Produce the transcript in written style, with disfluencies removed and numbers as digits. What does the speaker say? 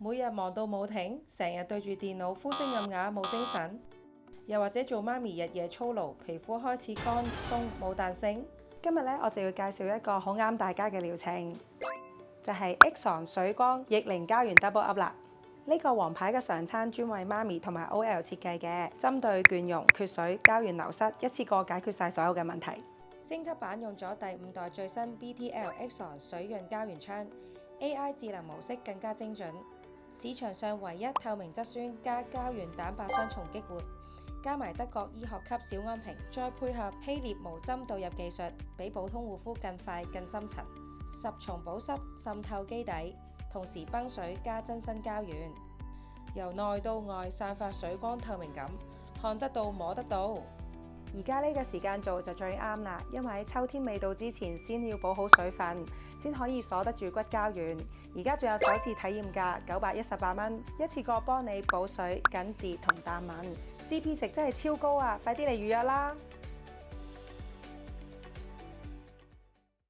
每日忙到冇停，成日對住電腦呼聲暗啞冇精神，又或者做媽咪日夜操勞，皮膚開始乾鬆冇彈性。今日咧，我就要介紹一個好啱大家嘅療程，就係 Exxon 水光逆齡膠原 Double Up 啦。呢個王牌嘅常餐專為媽咪同埋 OL 設計嘅，針對倦容、缺水、膠原流失，一次過解決晒所有嘅問題。升級版用咗第5代最新 BTL Exxon 水潤膠原槍 AI 智能模式，更加精準。市場上唯一透明質酸加膠原蛋白雙重激活，加埋德國醫學級小安瓶，再配合希臘無針導入技術，比普通護膚更快更深層，10重保濕滲透基底，同時崩水加增生膠原，由內到外散發水光透明感，看得到摸得到。而家呢個時間做就最啱啦，因為秋天未到之前先要補好水分，先可以鎖得住骨膠原。而家仲有首次體驗價918蚊，一次過幫你補水、緊緻同淡紋，CP 值真係超高啊！快啲嚟預約啦！